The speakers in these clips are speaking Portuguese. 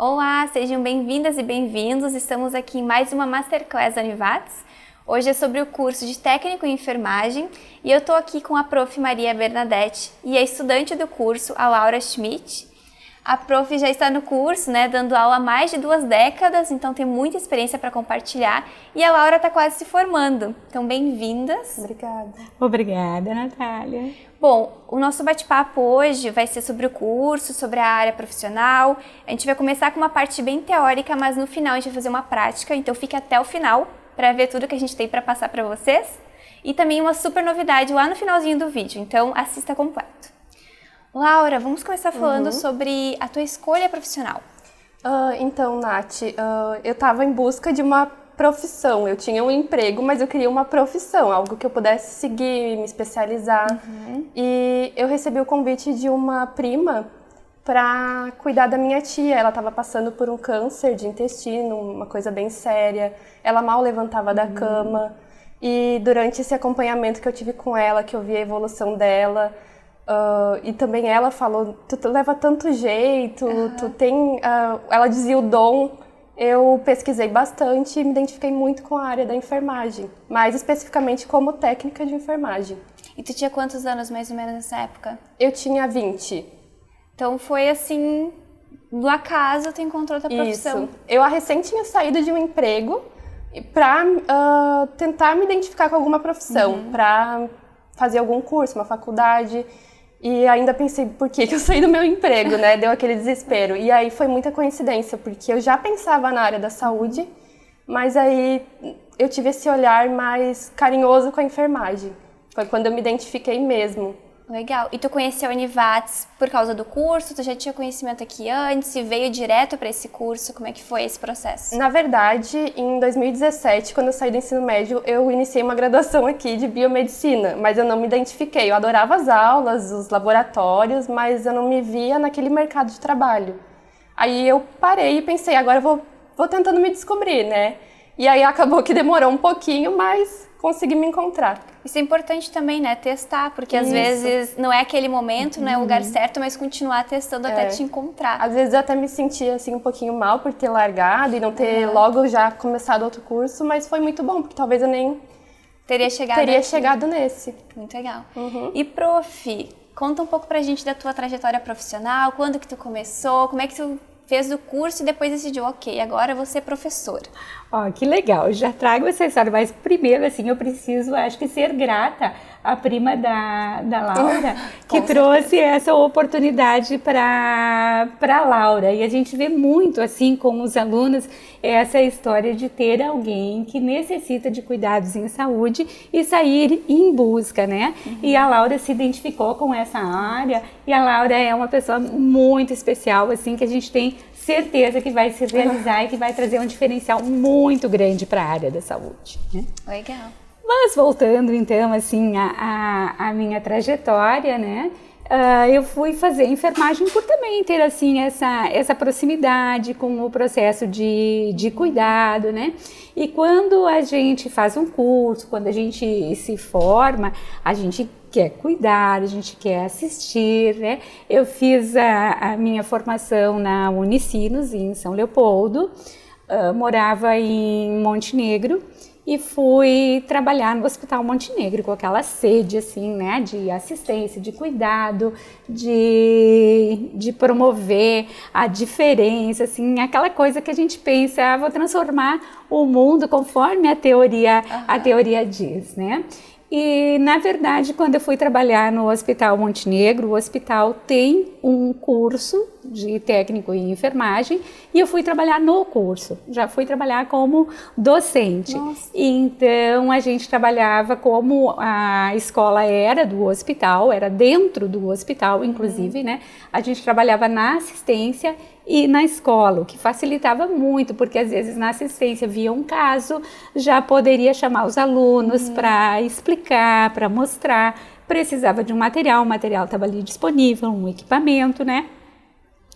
Olá, sejam bem-vindas e bem-vindos. Estamos aqui em mais uma Masterclass da Univates. Hoje é sobre o curso de Técnico em Enfermagem e eu estou aqui com a Prof. Maria Bernadette e a estudante do curso, a Laura Schmidt. A Prof. já está no curso, dando aula há mais de 2 décadas, então tem muita experiência para compartilhar e a Laura está quase se formando. Então, bem-vindas. Obrigada. Obrigada, Natália. Bom, o nosso bate-papo hoje vai ser sobre o curso, sobre a área profissional. A gente vai começar com uma parte bem teórica, mas no final a gente vai fazer uma prática, então fique até o final para ver tudo que a gente tem para passar para vocês. E também uma super novidade lá no finalzinho do vídeo, então assista completo. Laura, vamos começar falando sobre a tua escolha profissional. Então, Nath, eu estava em busca de uma profissão. Eu tinha um emprego, mas eu queria uma profissão, algo que eu pudesse seguir, me especializar. E eu recebi o convite de uma prima para cuidar da minha tia. Ela estava passando por um câncer de intestino, uma coisa bem séria. Ela mal levantava da cama. E durante esse acompanhamento que eu tive com ela, que eu vi a evolução dela, e também ela falou, tu leva tanto jeito, tu tem... ela dizia o dom. Eu pesquisei bastante e me identifiquei muito com a área da enfermagem, mais especificamente como técnica de enfermagem. E tu tinha quantos anos mais ou menos nessa época? Eu tinha 20. Então foi assim, do acaso tu encontrou tua profissão. Isso. Eu recém tinha saído de um emprego para tentar me identificar com alguma profissão, para fazer algum curso, uma faculdade. E ainda pensei, por que eu saí do meu emprego, Deu aquele desespero. E aí foi muita coincidência, porque eu já pensava na área da saúde, mas aí eu tive esse olhar mais carinhoso com a enfermagem. Foi quando eu me identifiquei mesmo. Legal. E tu conheceu a Univates por causa do curso? Tu já tinha conhecimento aqui antes e veio direto para esse curso? Como é que foi esse processo? Na verdade, em 2017, quando eu saí do ensino médio, eu iniciei uma graduação aqui de biomedicina, mas eu não me identifiquei. Eu adorava as aulas, os laboratórios, mas eu não me via naquele mercado de trabalho. Aí eu parei e pensei, agora eu vou tentando me descobrir, E aí acabou que demorou um pouquinho, mas consegui me encontrar. Isso é importante também, testar, porque às vezes não é aquele momento, não é o lugar certo, mas continuar testando até te encontrar. Às vezes eu até me sentia assim um pouquinho mal por ter largado e não ter logo já começado outro curso, mas foi muito bom, porque talvez eu nem teria chegado nesse. Muito legal. E Prof, conta um pouco pra gente da tua trajetória profissional, quando que tu começou, como é que tu fez o curso e depois decidiu, ok, agora eu vou ser professora. Que legal, já trago essa história, mas primeiro, eu preciso, acho que ser grata à prima da Laura, que trouxe essa oportunidade para a Laura. E a gente vê muito, com os alunos, essa história de ter alguém que necessita de cuidados em saúde e sair em busca, E a Laura se identificou com essa área, e a Laura é uma pessoa muito especial, que a gente tem certeza que vai se realizar e que vai trazer um diferencial muito grande para a área da saúde. Legal. Mas voltando então a minha trajetória, eu fui fazer enfermagem por também ter essa proximidade com o processo de cuidado, E quando a gente faz um curso, quando a gente se forma, a gente quer cuidar, a gente quer assistir, Eu fiz a minha formação na Unicinos, em São Leopoldo, morava em Montenegro e fui trabalhar no Hospital Montenegro com aquela sede, de assistência, de cuidado, de promover a diferença, aquela coisa que a gente pensa, vou transformar o mundo conforme a teoria diz, E, na verdade, quando eu fui trabalhar no Hospital Montenegro, o hospital tem um curso de técnico em enfermagem e eu fui trabalhar no curso, já fui trabalhar como docente. Nossa. Então, a gente trabalhava como a escola era do hospital, era dentro do hospital, inclusive, A gente trabalhava na assistência e na escola, o que facilitava muito, porque às vezes na assistência via um caso, já poderia chamar os alunos para explicar, para mostrar, precisava de um material, o material estava ali disponível, um equipamento,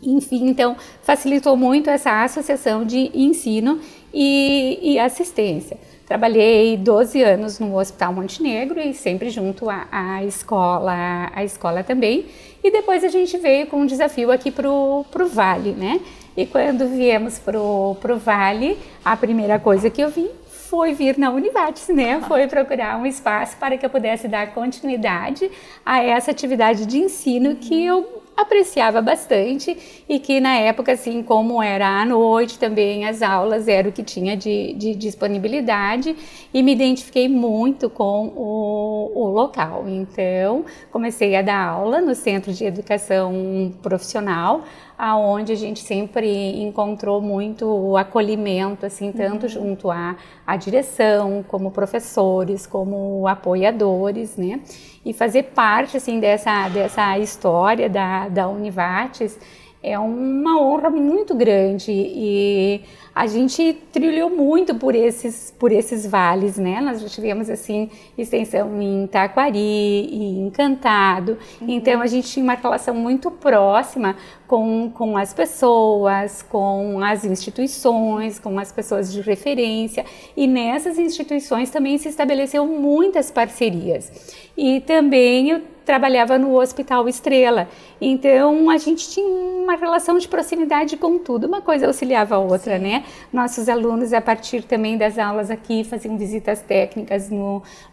Enfim, então facilitou muito essa associação de ensino e assistência. Trabalhei 12 anos no Hospital Montenegro e sempre junto à escola também. E depois a gente veio com um desafio aqui pro Vale, né? E quando viemos pro Vale, a primeira coisa que eu vi foi vir na Univates, né? Foi procurar um espaço para que eu pudesse dar continuidade a essa atividade de ensino que eu apreciava bastante e que na época, assim, como era à noite também, as aulas era o que tinha de disponibilidade e me identifiquei muito com o local. Então, comecei a dar aula no Centro de Educação Profissional, aonde a gente sempre encontrou muito acolhimento, assim, tanto junto à direção, como professores, como apoiadores, né? E fazer parte, assim, dessa história da Univates é uma honra muito grande e a gente trilhou muito por esses vales, né? Nós já tivemos, assim, extensão em Taquari, em Encantado, então a gente tinha uma relação muito próxima com as pessoas, com as instituições, com as pessoas de referência, e nessas instituições também se estabeleceu muitas parcerias. E também eu trabalhava no Hospital Estrela, então a gente tinha uma relação de proximidade com tudo, uma coisa auxiliava a outra, né? Nossos alunos, a partir também das aulas aqui, faziam visitas técnicas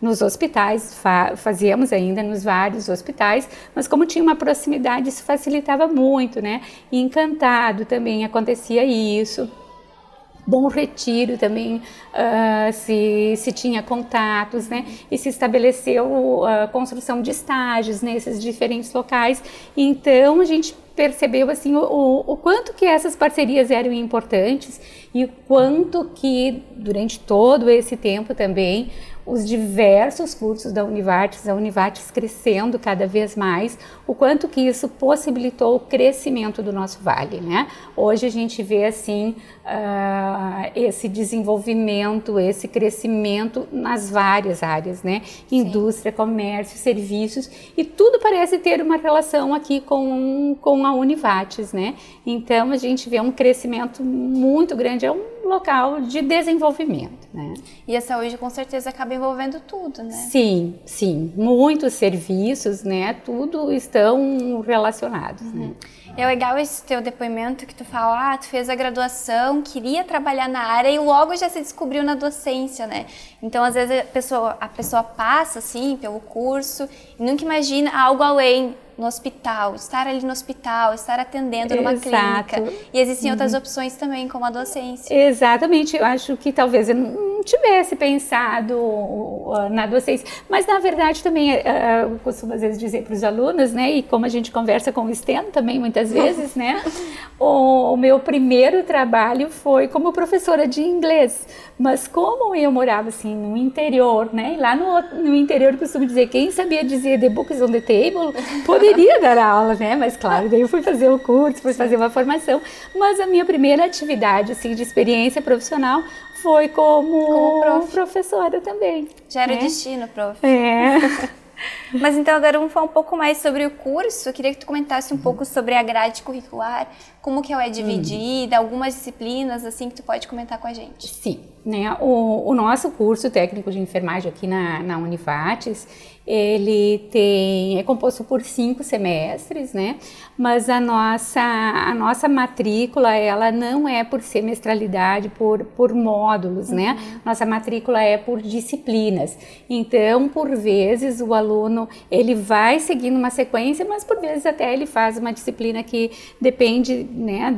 nos hospitais, fazíamos ainda nos vários hospitais, mas como tinha uma proximidade, isso facilitava muito, né? E Encantado também acontecia isso. Bom Retiro também se tinha contatos, né? E se estabeleceu a construção de estágios nesses diferentes locais. Então a gente percebeu assim o quanto que essas parcerias eram importantes e o quanto que durante todo esse tempo também os diversos cursos da Univates, a Univates crescendo cada vez mais, o quanto que isso possibilitou o crescimento do nosso vale, né? Hoje a gente vê assim esse desenvolvimento, esse crescimento nas várias áreas, né? Indústria, comércio, serviços, e tudo parece ter uma relação aqui com a Univates, né? Então a gente vê um crescimento muito grande, é um local de desenvolvimento, né? E a saúde com certeza acaba envolvendo tudo, né? Sim, sim, muitos serviços, né? Tudo estão relacionados, né? É legal esse teu depoimento que tu fala, tu fez a graduação, queria trabalhar na área e logo já se descobriu na docência, né? Então, às vezes, a pessoa passa, assim, pelo curso e nunca imagina algo além no hospital, estar ali no hospital, estar atendendo numa clínica. E existem outras opções também, como a docência. Exatamente, eu acho que talvez eu não tivesse pensado na docência, mas na verdade também eu costumo às vezes dizer para os alunos, né, e como a gente conversa com o STEM também muitas vezes, né, o meu primeiro trabalho foi como professora de inglês, mas como eu morava assim no interior, né, e lá no interior eu costumo dizer, quem sabia dizer the books on the table, poderia dar aula, né, mas claro, daí eu fui fazer o curso, fui fazer uma formação, mas a minha primeira atividade assim, de experiência profissional foi como professora também. Já era o destino, prof. É. Mas então agora vamos falar um pouco mais sobre o curso. Eu queria que tu comentasse um pouco sobre a grade curricular, como que ela é dividida, algumas disciplinas assim que tu pode comentar com a gente. Sim, né? O nosso curso técnico de enfermagem aqui na Univates, ele é composto por 5 semestres, né? Mas a nossa matrícula, ela não é por semestralidade, por módulos, né? Nossa matrícula é por disciplinas. Então, por vezes, o aluno, ele vai seguindo uma sequência, mas por vezes até ele faz uma disciplina que depende, né,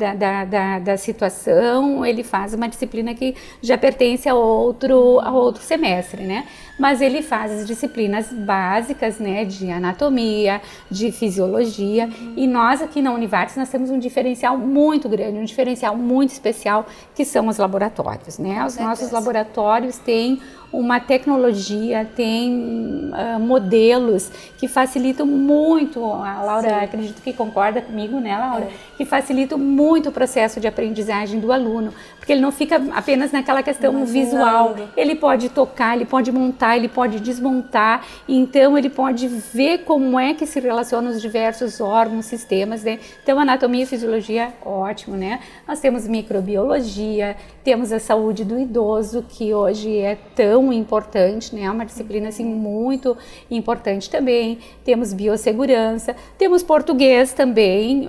da situação, ele faz uma disciplina que já pertence a outro semestre, né? Mas ele faz as disciplinas básicas, né, de anatomia, de fisiologia, e nós aqui na Univates nós temos um diferencial muito grande, um diferencial muito especial, que são os laboratórios, né? Os nossos laboratórios têm uma tecnologia, tem modelos que facilitam muito, a Laura acredito que concorda comigo, né, Laura? Que facilitam muito o processo de aprendizagem do aluno, porque ele não fica apenas naquela questão questão visual, ele pode tocar, ele pode montar, ele pode desmontar, então ele pode ver como é que se relacionam os diversos órgãos, sistemas, né? Então anatomia e fisiologia, ótimo, né? Nós temos microbiologia, temos a saúde do idoso, que hoje é tão importante, né? É uma disciplina assim muito importante também. Temos biossegurança, temos português também,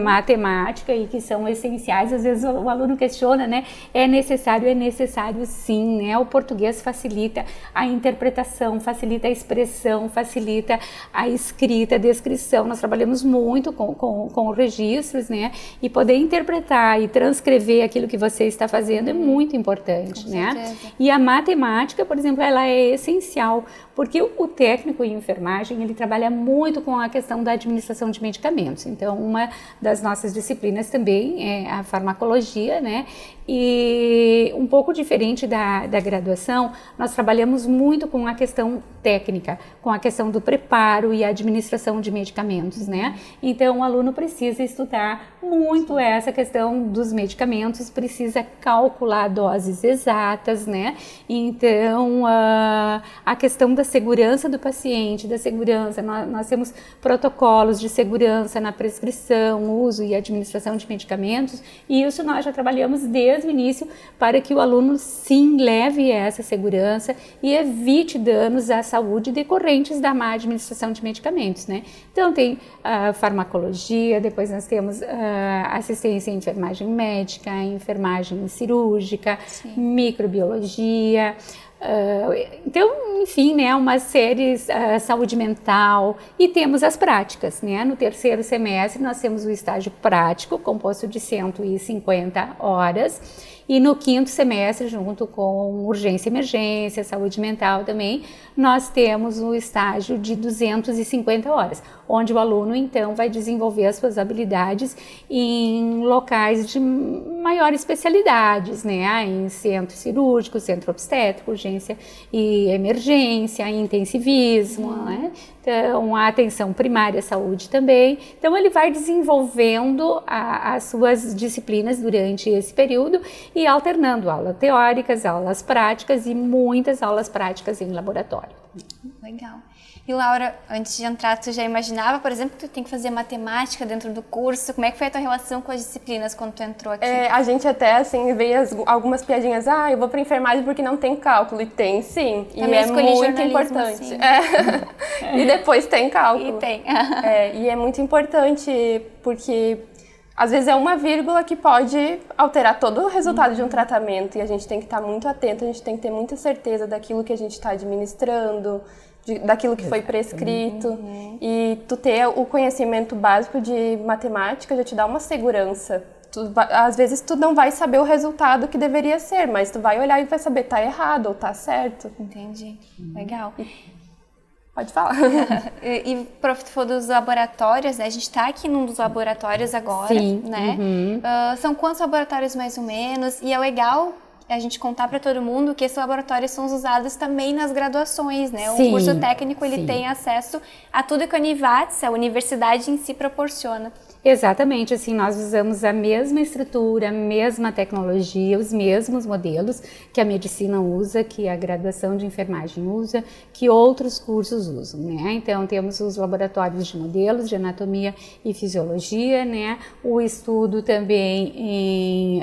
matemática, e que são essenciais. Às vezes o aluno questiona, né? É necessário sim, né? O português facilita a interpretação, facilita a expressão, facilita a escrita, a descrição. Nós trabalhamos muito com registros, né? E poder interpretar e transcrever aquilo que você está fazendo é muito importante, né? E a matemática, por exemplo, ela é essencial, porque o técnico em enfermagem, ele trabalha muito com a questão da administração de medicamentos. Então, uma das nossas disciplinas também é a farmacologia, né? E um pouco diferente da graduação, nós trabalhamos muito com a questão técnica, com a questão do preparo e administração de medicamentos, né? Então, o aluno precisa estudar muito essa questão dos medicamentos, precisa calcular doses exatas, né? Então, a questão da segurança do paciente, da segurança, nós temos protocolos de segurança na prescrição, uso e administração de medicamentos, e isso nós já trabalhamos desde o início para que o aluno sim leve essa segurança e evite danos à saúde decorrentes da má administração de medicamentos, né? Então tem farmacologia, depois nós temos assistência em enfermagem médica, enfermagem cirúrgica, microbiologia, então, enfim, né, uma série saúde mental, e temos as práticas, né? No terceiro semestre nós temos o estágio prático, composto de 150 horas, e no quinto semestre, junto com urgência e emergência, saúde mental também, nós temos o estágio de 250 horas, onde o aluno então vai desenvolver as suas habilidades em locais de maior especialidades, né? Em centro cirúrgico, centro obstétrico, urgência e emergência, intensivismo, né? Então, a atenção primária à saúde também. Então, ele vai desenvolvendo as suas disciplinas durante esse período e alternando aulas teóricas, aulas práticas e muitas aulas práticas em laboratório. Legal. E Laura, antes de entrar, tu já imaginava, por exemplo, que tu tem que fazer matemática dentro do curso? Como é que foi a tua relação com as disciplinas quando tu entrou aqui? A gente até, assim, veio algumas piadinhas, eu vou para enfermagem porque não tem cálculo, e tem sim, e é muito importante. Assim. E depois tem cálculo. E tem. E é muito importante porque às vezes é uma vírgula que pode alterar todo o resultado de um tratamento, e a gente tem que estar muito atento, a gente tem que ter muita certeza daquilo que a gente está administrando, daquilo que foi prescrito, e tu ter o conhecimento básico de matemática já te dá uma segurança. Às vezes tu não vai saber o resultado que deveria ser, mas tu vai olhar e vai saber tá errado ou tá certo. Entendi. Legal. Pode falar. E prof, tu falou dos laboratórios, né? A gente está aqui num dos laboratórios agora, né? São quantos laboratórios mais ou menos? E é legal a gente contar para todo mundo que esses laboratórios são usados também nas graduações, né? O curso técnico, ele tem acesso a tudo que a Univates, a universidade em si, proporciona. Exatamente, assim, nós usamos a mesma estrutura, a mesma tecnologia, os mesmos modelos que a medicina usa, que a graduação de enfermagem usa, que outros cursos usam, né? Então, temos os laboratórios de modelos de anatomia e fisiologia, né? O estudo também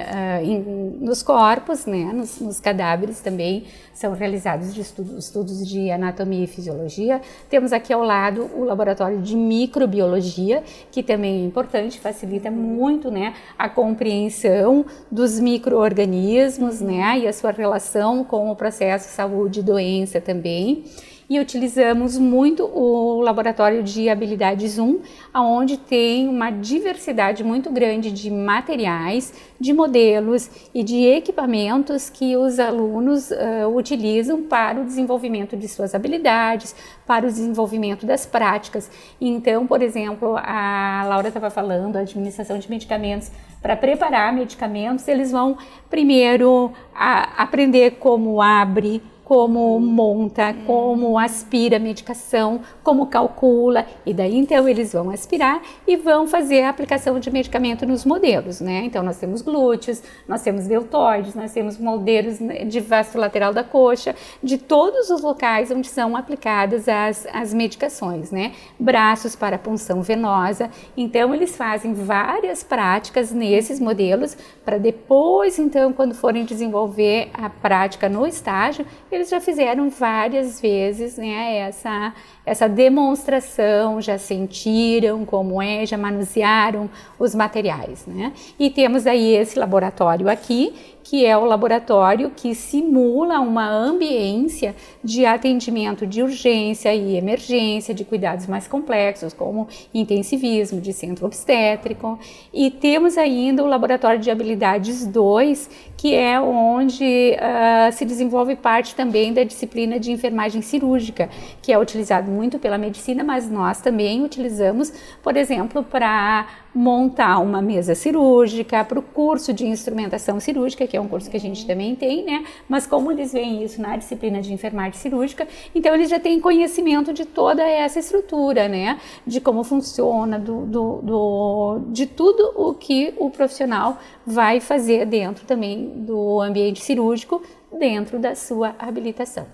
nos corpos, né? Nos cadáveres também são realizados estudos de anatomia e fisiologia. Temos aqui ao lado o laboratório de microbiologia, que também é importante, facilita muito, né, a compreensão dos micro-organismos, né, e a sua relação com o processo saúde e doença também. E utilizamos muito o laboratório de habilidades 1, onde tem uma diversidade muito grande de materiais, de modelos e de equipamentos que os alunos utilizam para o desenvolvimento de suas habilidades, para o desenvolvimento das práticas. Então, por exemplo, a Laura estava falando, a administração de medicamentos. Para preparar medicamentos, eles vão primeiro aprender como abre, como monta, como aspira a medicação, como calcula, e daí então eles vão aspirar e vão fazer a aplicação de medicamento nos modelos, né? Então nós temos glúteos, nós temos deltoides, nós temos modelos de vasto lateral da coxa, de todos os locais onde são aplicadas as medicações, né? Braços para punção venosa, então eles fazem várias práticas nesses modelos para depois, então, quando forem desenvolver a prática no estágio, eles já fizeram várias vezes, né, essa demonstração, já sentiram como é, já manusearam os materiais, né? E temos aí esse laboratório aqui, que é o laboratório que simula uma ambiência de atendimento de urgência e emergência, de cuidados mais complexos, como intensivismo, de centro obstétrico. E temos ainda o laboratório de habilidades 2, que é onde se desenvolve parte também da disciplina de enfermagem cirúrgica, que é utilizado muito pela medicina, mas nós também utilizamos, por exemplo, para montar uma mesa cirúrgica, para o curso de instrumentação cirúrgica, que é um curso que a gente também tem, né? Mas como eles veem isso na disciplina de enfermagem cirúrgica, então eles já têm conhecimento de toda essa estrutura, né? De como funciona, de tudo o que o profissional vai fazer dentro também do ambiente cirúrgico, dentro da sua habilitação.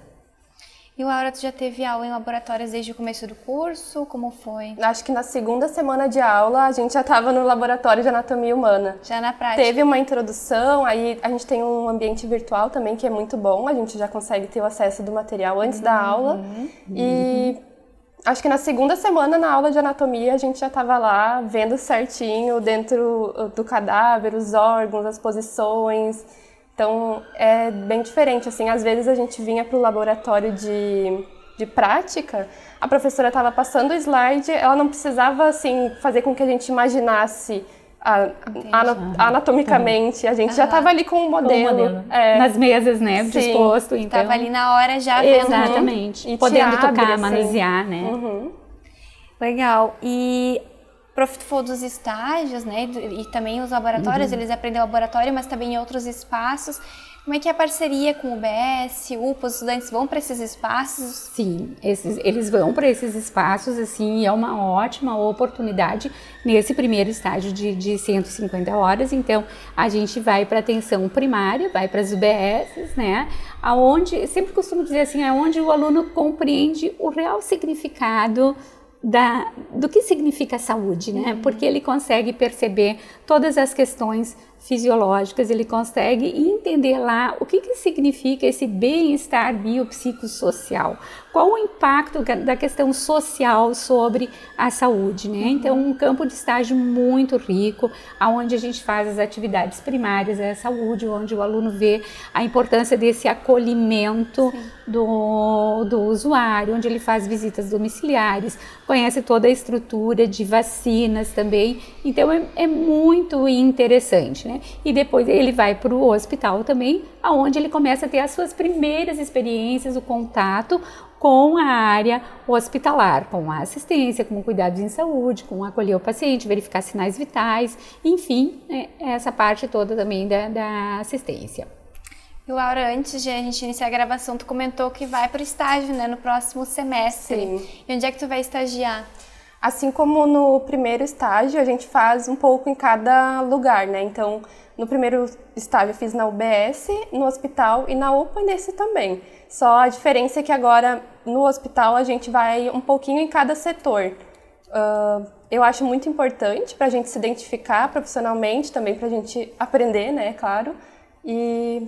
E Laura, tu já teve aula em laboratórios desde o começo do curso? Como foi? Acho que na segunda semana de aula a gente já estava no laboratório de anatomia humana. Já na prática? Teve uma introdução, aí a gente tem um ambiente virtual também que é muito bom, a gente já consegue ter o acesso do material antes da aula. E acho que na segunda semana na aula de anatomia a gente já estava lá vendo certinho dentro do cadáver, os órgãos, as posições. Então, é bem diferente, assim, às vezes a gente vinha para o laboratório de prática, a professora estava passando o slide, ela não precisava, assim, fazer com que a gente imaginasse anatomicamente, a gente já estava ali com o modelo. Nas mesas, né, Sim. disposto, então. Estava ali na hora já vendo. Exatamente, E podendo tocar, assim. manusear, né. Legal. E tu falou dos estágios, né? E também os laboratórios, eles aprendem laboratório, mas também em outros espaços. Como é que é a parceria com o UBS, UPA, os estudantes vão para esses espaços? Sim, eles vão para esses espaços, assim, e é uma ótima oportunidade nesse primeiro estágio de 150 horas. Então, a gente vai para a atenção primária, vai para as UBSs, né? Aonde, sempre costumo dizer assim, é onde o aluno compreende o real significado do que significa saúde, né? Porque ele consegue perceber todas as questões fisiológicas, ele consegue entender lá o que significa esse bem-estar biopsicossocial, qual o impacto da questão social sobre a saúde, né? Então, um campo de estágio muito rico, onde a gente faz as atividades primárias da saúde, onde o aluno vê a importância desse acolhimento do usuário, onde ele faz visitas domiciliares, conhece toda a estrutura de vacinas também, então é muito interessante, né? E depois ele vai para o hospital também, onde ele começa a ter as suas primeiras experiências, o contato com a área hospitalar, com a assistência, com cuidados em saúde, com acolher o paciente, verificar sinais vitais, enfim, essa parte toda também da assistência. E Laura, antes de a gente iniciar a gravação, tu comentou que vai para o estágio, né, no próximo semestre. Sim. E onde é que tu vai estagiar? Assim como no primeiro estágio, a gente faz um pouco em cada lugar, né? Então, no primeiro estágio eu fiz na UBS, no hospital e na UPA e nesse também. Só a diferença é que agora no hospital a gente vai um pouquinho em cada setor. Eu acho muito importante para a gente se identificar profissionalmente, também para a gente aprender, né? Claro. E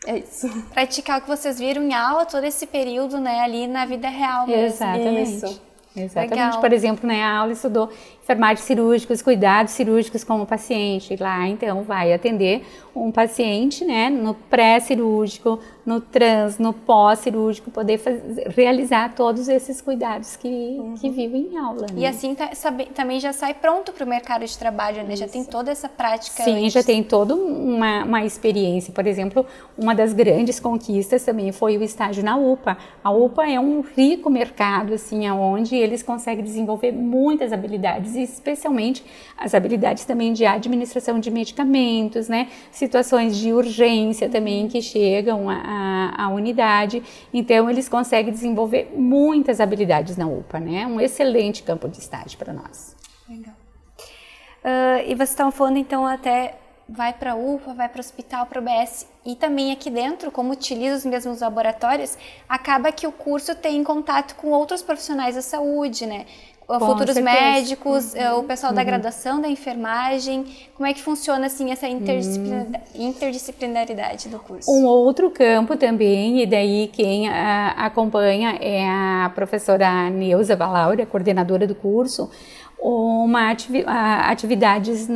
é isso. Praticar o que vocês viram em aula todo esse período, né? Ali na vida real mesmo. Exatamente. Isso. Exatamente. Legal. Por exemplo, né, a aula estudou enfermagem cirúrgicos, cuidados cirúrgicos com o paciente. Lá, então, vai atender um paciente, né, no pré-cirúrgico, no trans, no pós-cirúrgico, poder realizar todos esses cuidados que vivem em aula. Né? E assim também já sai pronto para o mercado de trabalho, né? Já tem toda essa prática. Sim, antes. já tem toda uma experiência. Por exemplo, uma das grandes conquistas também foi o estágio na UPA. A UPA é um rico mercado, assim, onde eles conseguem desenvolver muitas habilidades especialmente as habilidades também de administração de medicamentos, né? Situações de urgência também que chegam à unidade. Então, eles conseguem desenvolver muitas habilidades na UPA, né? Um excelente campo de estágio para nós. Legal. E vocês estavam falando, então, até vai para a UPA, vai para o hospital, para o UBS, e também aqui dentro, como utiliza os mesmos laboratórios, acaba que o curso tem contato com outros profissionais da saúde, né? Futuros certeza. Médicos, o pessoal da graduação, da enfermagem. Como é que funciona, assim, essa interdisciplinaridade do curso? Um outro campo também, e daí quem acompanha é a professora Neuza Valauri, a coordenadora do curso, atividades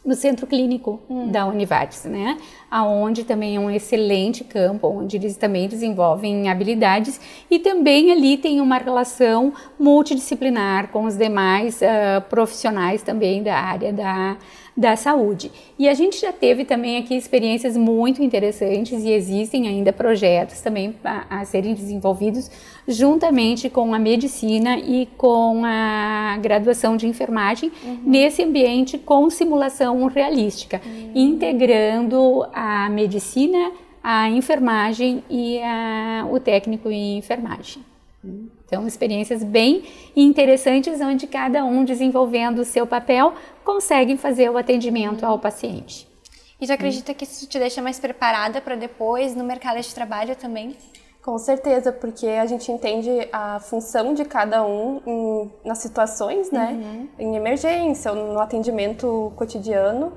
no centro clínico da Univates, né? Aonde também é um excelente campo, onde eles também desenvolvem habilidades e também ali tem uma relação multidisciplinar com os demais profissionais também da área da saúde. E a gente já teve também aqui experiências muito interessantes e existem ainda projetos também a serem desenvolvidos juntamente com a medicina e com a graduação de enfermagem nesse ambiente com simulação realística, integrando a medicina, a enfermagem e o técnico em enfermagem. Então, experiências bem interessantes, onde cada um desenvolvendo o seu papel consegue fazer o atendimento ao paciente. E tu acredita que isso te deixa mais preparada para depois no mercado de trabalho também? Com certeza, porque a gente entende a função de cada um nas situações, né? Em emergência, ou no atendimento cotidiano.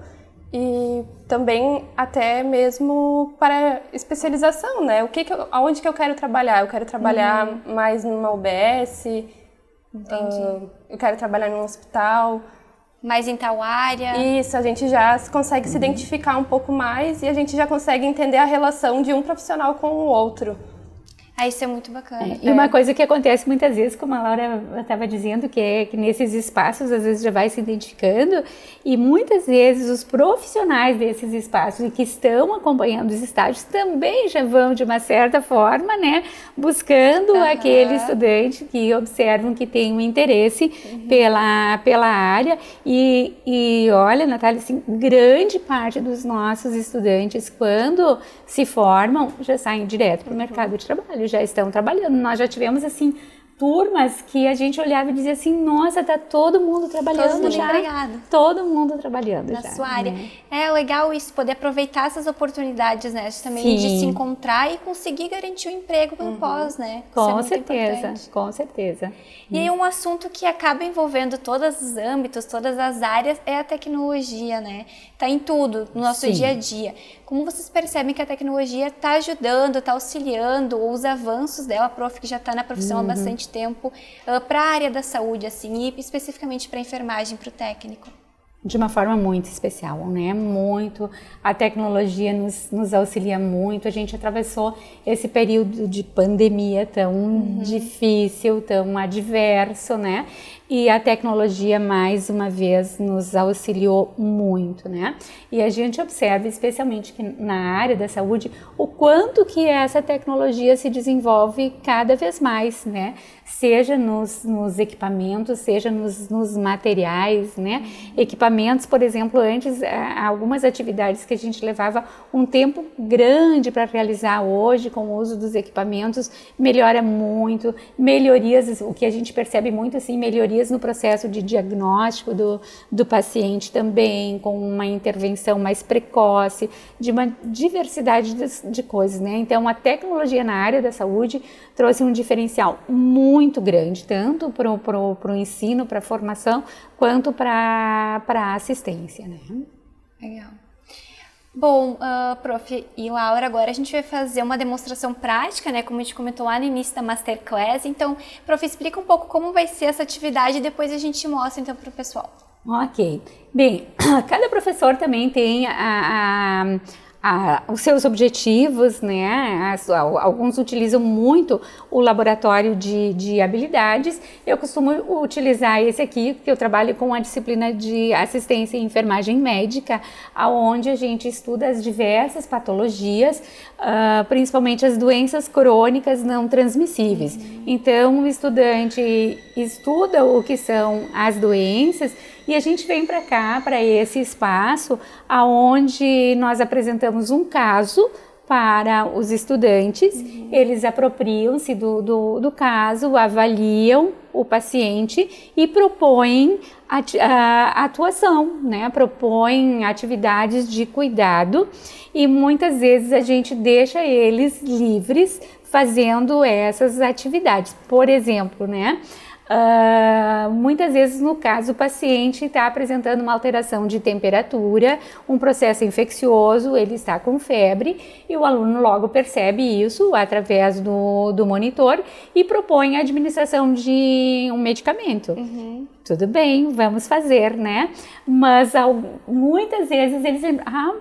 E também até mesmo para especialização, né? Aonde que eu quero trabalhar? Eu quero trabalhar mais numa UBS, eu quero trabalhar num hospital. Mais em tal área. Isso, a gente já consegue se identificar um pouco mais e a gente já consegue entender a relação de um profissional com o outro. Isso é muito bacana. E uma coisa que acontece muitas vezes, como a Laura estava dizendo, que é que nesses espaços às vezes já vai se identificando e muitas vezes os profissionais desses espaços e que estão acompanhando os estágios também já vão de uma certa forma, né, buscando aquele estudante que observam que tem um interesse pela área e olha, Natália, assim, grande parte dos nossos estudantes quando se formam já saem direto para o mercado de trabalho. Já estão trabalhando. Nós já tivemos assim turmas que a gente olhava e dizia assim, nossa, tá todo mundo trabalhando todo mundo já. empregado. Todo mundo trabalhando na já. sua área. É legal isso, poder aproveitar essas oportunidades, né? Também de se encontrar e conseguir garantir o emprego no pós, né? Com certeza, com certeza. E aí um assunto que acaba envolvendo todos os âmbitos, todas as áreas, é a tecnologia, né? Tá em tudo, no nosso dia a dia. Como vocês percebem que a tecnologia está ajudando, está auxiliando, ou os avanços dela, a prof que já está na profissão há bastante tempo, para a área da saúde, assim, e especificamente para a enfermagem, para o técnico? De uma forma muito especial, né? Muito. A tecnologia nos auxilia muito. A gente atravessou esse período de pandemia tão difícil, tão adverso, né? E a tecnologia, mais uma vez, nos auxiliou muito, né? E a gente observa, especialmente que na área da saúde, o quanto que essa tecnologia se desenvolve cada vez mais, né? Seja nos equipamentos, seja nos materiais, né? Equipamentos, por exemplo, antes, algumas atividades que a gente levava um tempo grande para realizar hoje, com o uso dos equipamentos, melhora muito, melhorias, o que a gente percebe muito, assim, melhorias no processo de diagnóstico do paciente também, com uma intervenção mais precoce, de uma diversidade de coisas, né? Então, a tecnologia na área da saúde trouxe um diferencial muito grande, tanto para o ensino, para a formação, quanto para a assistência, né? Legal. Bom, prof. e Laura, agora a gente vai fazer uma demonstração prática, né, como a gente comentou lá no início da Masterclass. Então, prof, explica um pouco como vai ser essa atividade e depois a gente mostra então para o pessoal. Ok. Bem, cada professor também tem os seus objetivos, né? Alguns utilizam muito o laboratório de habilidades. Eu costumo utilizar esse aqui, porque eu trabalho com a disciplina de assistência e enfermagem médica, onde a gente estuda as diversas patologias, principalmente as doenças crônicas não transmissíveis. Então, o estudante estuda o que são as doenças e a gente vem para cá, para esse espaço, aonde nós apresentamos um caso para os estudantes, eles apropriam-se do caso, avaliam o paciente e propõem a atuação, né? Propõem atividades de cuidado e muitas vezes a gente deixa eles livres fazendo essas atividades. Por exemplo, né? Muitas vezes, no caso, o paciente está apresentando uma alteração de temperatura, um processo infeccioso, ele está com febre e o aluno logo percebe isso através do monitor e propõe a administração de um medicamento. Tudo bem, vamos fazer, né? Mas muitas vezes eles dizem,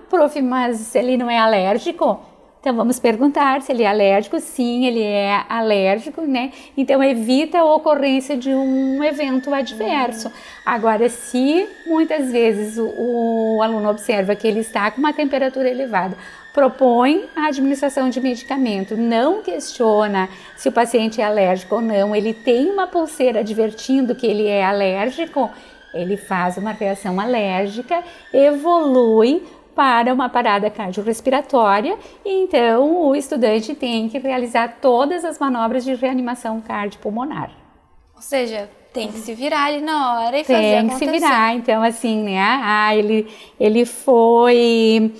prof, mas ele não é alérgico? Então, vamos perguntar se ele é alérgico. Sim, ele é alérgico, né? Então, evita a ocorrência de um evento adverso. Agora, se muitas vezes o aluno observa que ele está com uma temperatura elevada, propõe a administração de medicamento, não questiona se o paciente é alérgico ou não, ele tem uma pulseira advertindo que ele é alérgico, ele faz uma reação alérgica, evolui para uma parada cardiorrespiratória, e então o estudante tem que realizar todas as manobras de reanimação cardiopulmonar. Ou seja, tem que se virar ali na hora e fazer acontecer. Tem que se virar, então assim, né, ele foi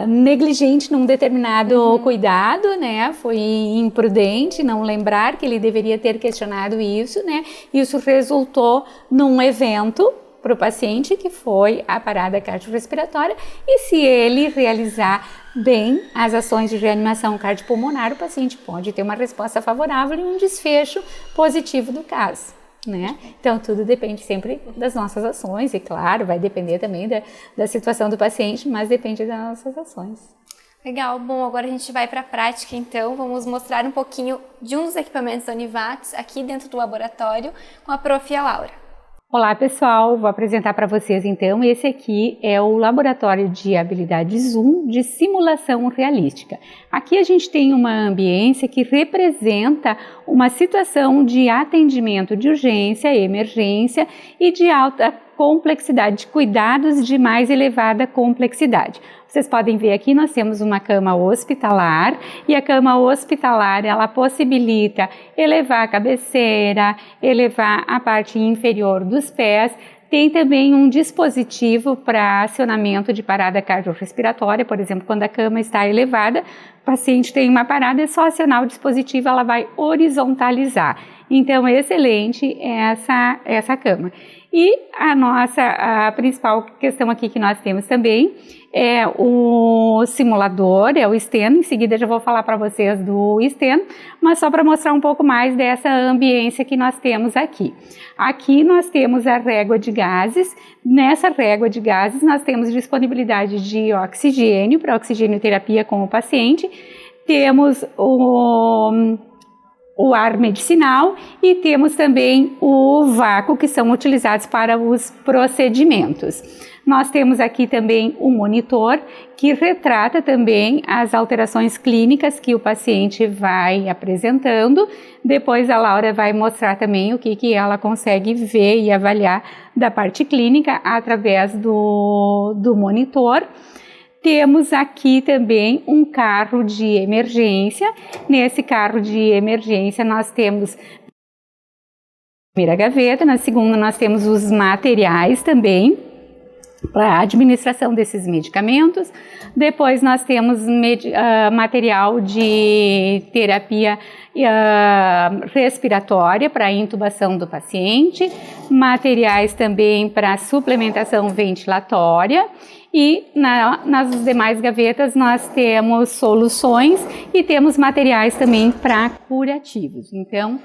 negligente num determinado cuidado, né, foi imprudente não lembrar que ele deveria ter questionado isso, né, isso resultou num evento para o paciente, que foi a parada cardiorrespiratória, e se ele realizar bem as ações de reanimação cardiopulmonar, o paciente pode ter uma resposta favorável e um desfecho positivo do caso, né? Então, tudo depende sempre das nossas ações, e claro, vai depender também da situação do paciente, mas depende das nossas ações. Legal, bom, agora a gente vai para a prática, então, vamos mostrar um pouquinho de um dos equipamentos da Univates aqui dentro do laboratório com a prof. Laura. Olá pessoal, vou apresentar para vocês então, esse aqui é o Laboratório de Habilidades 1 de Simulação Realística. Aqui a gente tem uma ambiência que representa uma situação de atendimento de urgência, emergência e de alta complexidade, de cuidados de mais elevada complexidade. Vocês podem ver aqui, nós temos uma cama hospitalar e a cama hospitalar, ela possibilita elevar a cabeceira, elevar a parte inferior dos pés. Tem também um dispositivo para acionamento de parada cardiorrespiratória, por exemplo, quando a cama está elevada, o paciente tem uma parada, é só acionar o dispositivo, ela vai horizontalizar. Então, excelente essa cama. E a principal questão aqui que nós temos também é o simulador, é o Sten. Em seguida já vou falar para vocês do Sten, mas só para mostrar um pouco mais dessa ambiência que nós temos aqui. Aqui nós temos a régua de gases. Nessa régua de gases nós temos disponibilidade de oxigênio para oxigênio-terapia com o paciente. Temos o ar medicinal e temos também o vácuo, que são utilizados para os procedimentos. Nós temos aqui também um monitor que retrata também as alterações clínicas que o paciente vai apresentando. Depois a Laura vai mostrar também o que ela consegue ver e avaliar da parte clínica através do monitor. Temos aqui também um carro de emergência. Nesse carro de emergência nós temos a primeira gaveta, na segunda nós temos os materiais também para a administração desses medicamentos. Depois nós temos material de terapia respiratória para a intubação do paciente, materiais também para suplementação ventilatória. E nas demais gavetas nós temos soluções e temos materiais também para curativos. Então,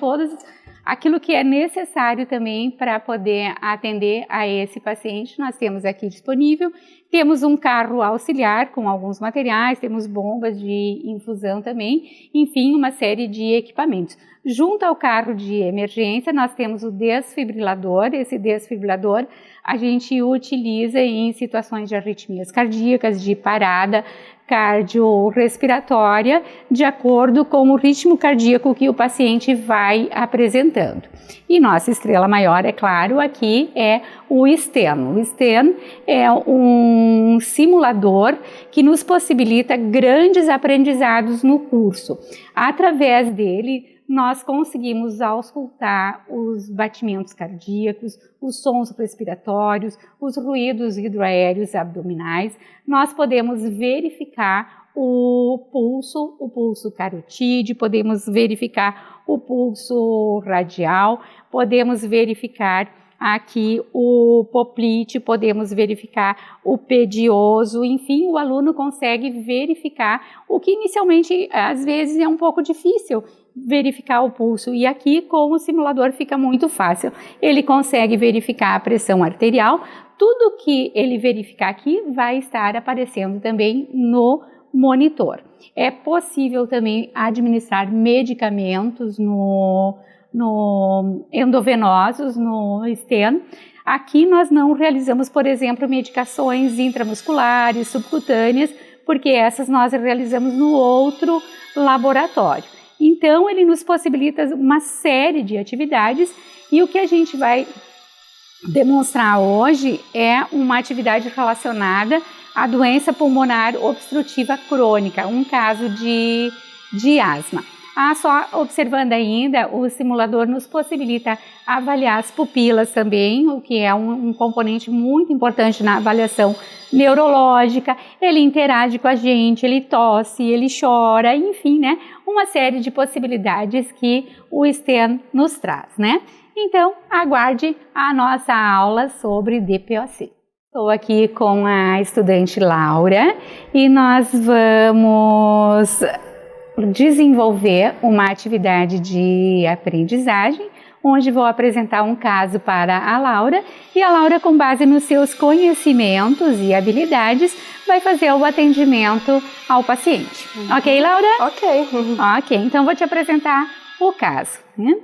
aquilo que é necessário também para poder atender a esse paciente, nós temos aqui disponível. Temos um carro auxiliar com alguns materiais, temos bombas de infusão também, enfim, uma série de equipamentos. Junto ao carro de emergência, nós temos o desfibrilador. Esse desfibrilador a gente utiliza em situações de arritmias cardíacas, de parada cardiorrespiratória, de acordo com o ritmo cardíaco que o paciente vai apresentando. E nossa estrela maior, é claro, aqui é o STEM. O STEM é um simulador que nos possibilita grandes aprendizados no curso. Através dele, nós conseguimos auscultar os batimentos cardíacos, os sons respiratórios, os ruídos hidroaéreos abdominais. Nós podemos verificar o pulso carotídeo, podemos verificar o pulso radial, podemos verificar aqui o poplite, podemos verificar o pedioso, enfim, o aluno consegue verificar o que inicialmente às vezes é um pouco difícil verificar o pulso, e aqui com o simulador fica muito fácil. Ele consegue verificar a pressão arterial, tudo que ele verificar aqui vai estar aparecendo também no monitor. É possível também administrar medicamentos endovenosos no STEM. Aqui nós não realizamos, por exemplo, medicações intramusculares, subcutâneas, porque essas nós realizamos no outro laboratório. Então, ele nos possibilita uma série de atividades, e o que a gente vai demonstrar hoje é uma atividade relacionada à doença pulmonar obstrutiva crônica, um caso de asma. Só observando ainda, o simulador nos possibilita avaliar as pupilas também, o que é um componente muito importante na avaliação neurológica. Ele interage com a gente, ele tosse, ele chora, enfim, né? Uma série de possibilidades que o STEM nos traz, né? Então, aguarde a nossa aula sobre DPOC. Estou aqui com a estudante Laura e nós vamos desenvolver uma atividade de aprendizagem, onde vou apresentar um caso para a Laura, e a Laura, com base nos seus conhecimentos e habilidades, vai fazer o atendimento ao paciente. Ok, Laura? Ok. Ok, então vou te apresentar o caso, né?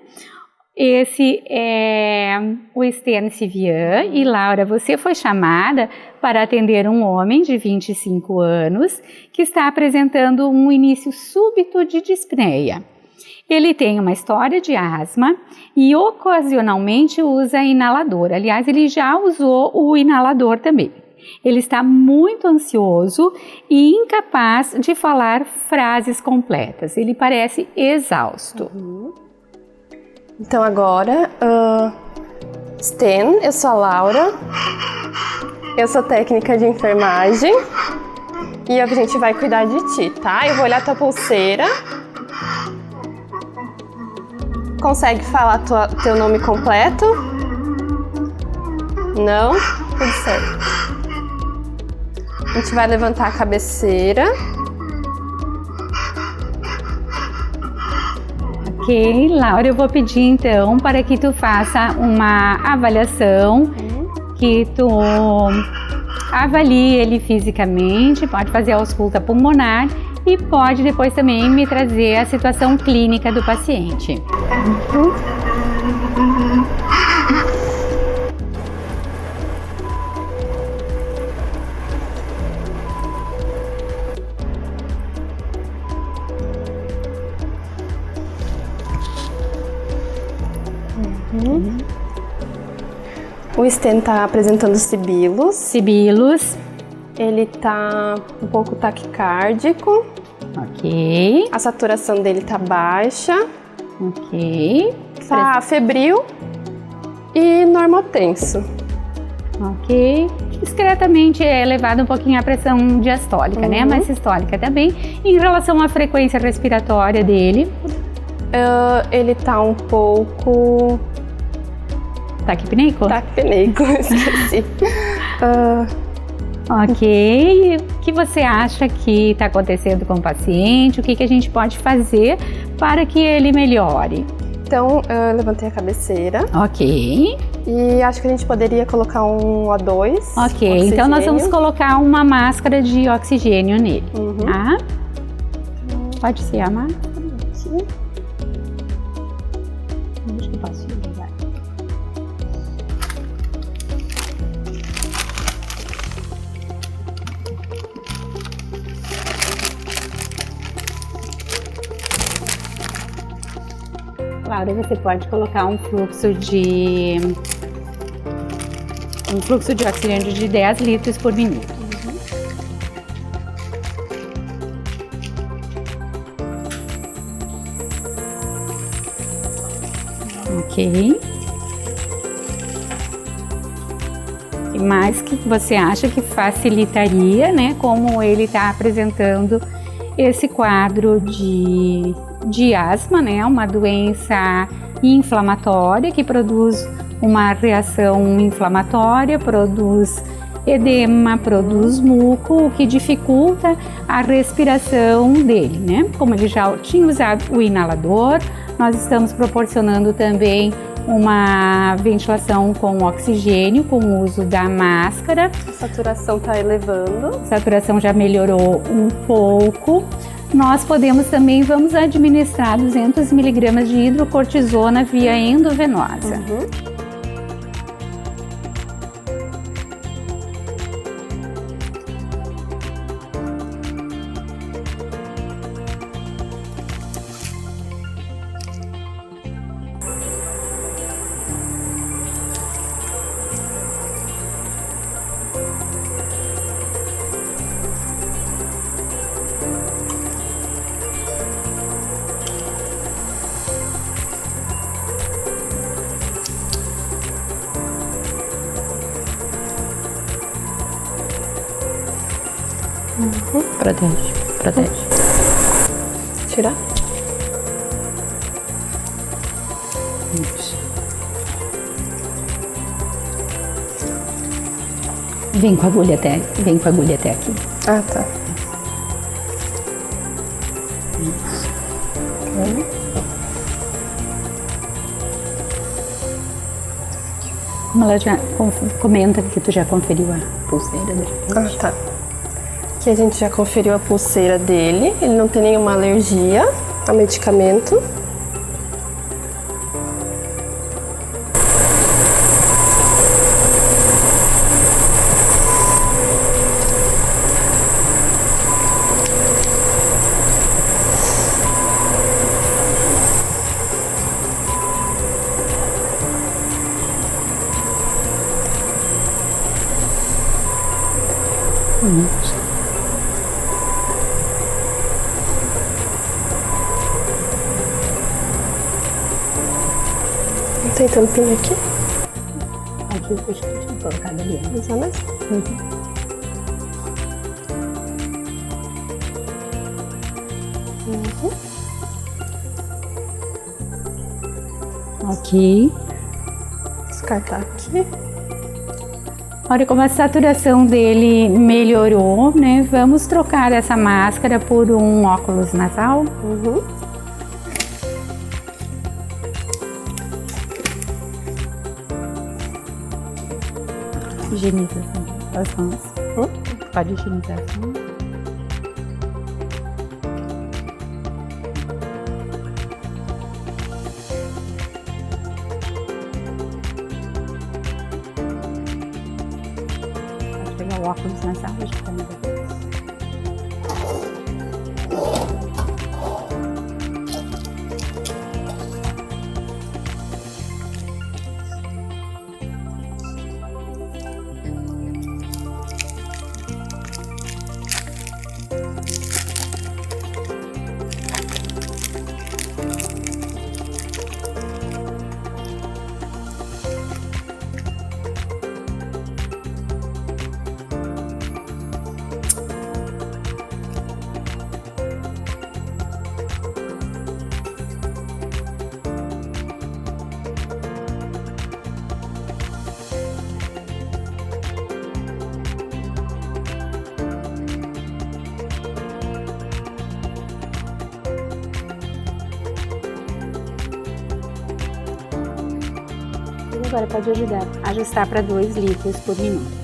Esse é o Estênio Civian, e Laura, você foi chamada para atender um homem de 25 anos que está apresentando um início súbito de dispneia. Ele tem uma história de asma e ocasionalmente usa inalador. Aliás, ele já usou o inalador também. Ele está muito ansioso e incapaz de falar frases completas. Ele parece exausto. Então agora, Sten, eu sou a Laura, eu sou técnica de enfermagem e a gente vai cuidar de ti, tá? Eu vou olhar tua pulseira. Consegue falar teu nome completo? Não? Tudo certo. A gente vai levantar a cabeceira. Ok, Laura, eu vou pedir então para que tu faça uma avaliação, que tu avalie ele fisicamente, pode fazer a ausculta pulmonar e pode depois também me trazer a situação clínica do paciente. O Sten está apresentando sibilos. Sibilos. Ele está um pouco taquicárdico. Ok. A saturação dele está baixa. Ok. Está febril e normotenso. Ok. Discretamente é elevada um pouquinho a pressão diastólica, né? Mas sistólica também. Em relação à frequência respiratória dele, ele está um pouco... Taquipneico? Taquipneico, esqueci. Ok. O que você acha que está acontecendo com o paciente? O que a gente pode fazer para que ele melhore? Então, eu levantei a cabeceira. Ok. E acho que a gente poderia colocar um O2. Ok, oxigênio. então nós vamos colocar uma máscara de oxigênio nele, tá? Pode ser a máscara? Sim. Acho que posso usar. Claro, você pode colocar um fluxo de oxigênio de 10 litros por minuto. Ok. O que mais que você acha que facilitaria, né? Como ele está apresentando esse quadro de asma, né? Uma doença inflamatória que produz uma reação inflamatória, produz edema, produz muco, o que dificulta a respiração dele, né? Como ele já tinha usado o inalador, nós estamos proporcionando também uma ventilação com oxigênio, com o uso da máscara. A saturação está elevando. A saturação já melhorou um pouco. Nós podemos também, vamos administrar 200 mg de hidrocortisona via endovenosa. Protege. Tirar? Isso. Vem com a agulha até aqui. Ah, tá. Isso. Como ela já comenta que tu já conferiu a pulseira dele. Ah, tá. Aqui a gente já conferiu a pulseira dele. Ele não tem nenhuma alergia a medicamento. Não tem tampinha aqui? Aqui eu acho que eu tinha colocado ali. Usa mesmo? Ok. Descartar aqui. Olha como a saturação dele melhorou, né? Vamos trocar essa máscara por um óculos nasal. Higienização das mãos. Pode higienizar as mãos. Pode pegar o óculos nasal, acho que tá melhor. agora pode ajustar para 2 litros por minuto.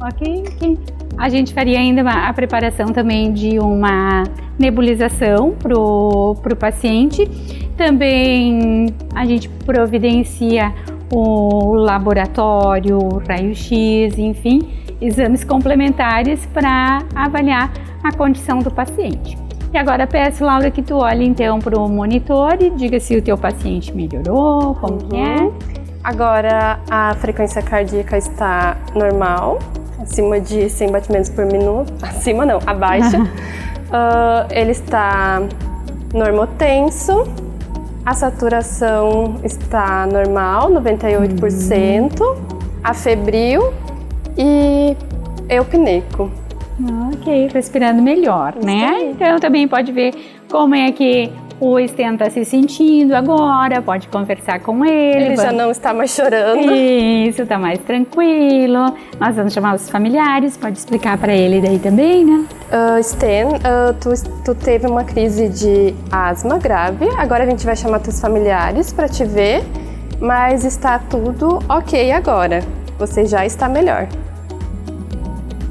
Ok. A gente faria ainda a preparação também de uma nebulização para o paciente. Também a gente providencia o laboratório, o raio-x, enfim, exames complementares para avaliar a condição do paciente. E agora peço, Laura, que tu olhe então para o monitor e diga se o teu paciente melhorou, como que é. Agora a frequência cardíaca está normal, acima de 100 batimentos por minuto. Acima não, abaixo. Ele está normotenso. A saturação está normal, 98%. Afebril e eupneico. Ok, respirando melhor, né? Então também pode ver como é que o Sten está se sentindo agora, pode conversar com ele. Ele já não está mais chorando. Isso, está mais tranquilo. Nós vamos chamar os familiares, pode explicar para ele daí também, né? Sten, tu teve uma crise de asma grave, agora a gente vai chamar teus familiares para te ver, mas está tudo ok agora, você já está melhor.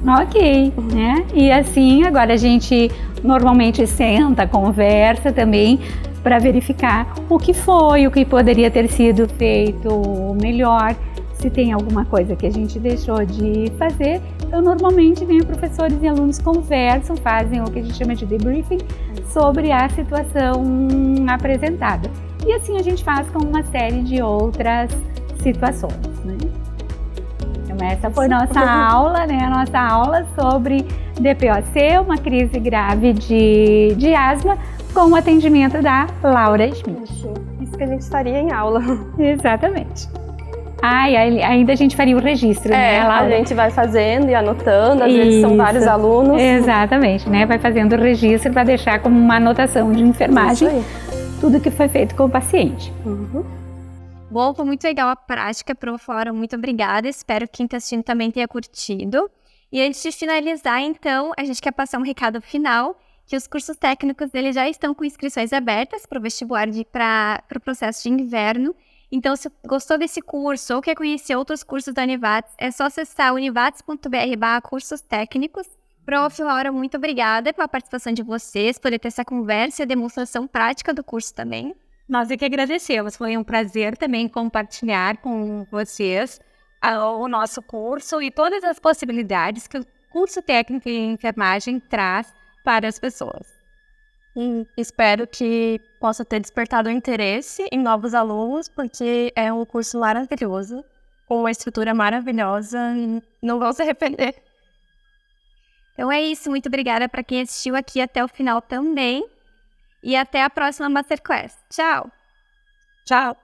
Ok, né? E assim, agora a gente normalmente senta, conversa também para verificar o que foi, o que poderia ter sido feito melhor, se tem alguma coisa que a gente deixou de fazer. Então, normalmente, professores e alunos conversam, fazem o que a gente chama de debriefing sobre a situação apresentada. E assim a gente faz com uma série de outras situações, né? Então, essa foi nossa aula, né? A nossa aula sobre DPOC, uma crise grave de asma, com o atendimento da Laura Schmidt. Isso que a gente faria em aula. Exatamente. E ainda a gente faria o registro, né, Laura? A gente vai fazendo e anotando, às vezes são vários alunos. Exatamente, né? Vai fazendo o registro para deixar como uma anotação de enfermagem tudo que foi feito com o paciente. Bom, foi muito legal a prática, Prof. Laura, muito obrigada. Espero que quem está assistindo também tenha curtido. E antes de finalizar, então, a gente quer passar um recado final, que os cursos técnicos deles já estão com inscrições abertas para o vestibular para o processo de inverno. Então, se gostou desse curso ou quer conhecer outros cursos da Univates, é só acessar univates.br/cursos técnicos. Prof. Laura, muito obrigada pela participação de vocês, por ter essa conversa e a demonstração prática do curso também. Nós é que agradecemos, foi um prazer também compartilhar com vocês o nosso curso e todas as possibilidades que o curso técnico em enfermagem traz para as pessoas. Espero que possa ter despertado o interesse em novos alunos, porque é um curso maravilhoso, com uma estrutura maravilhosa, e não vão se arrepender. Então é isso, muito obrigada para quem assistiu aqui até o final também. E até a próxima Masterclass. Tchau! Tchau!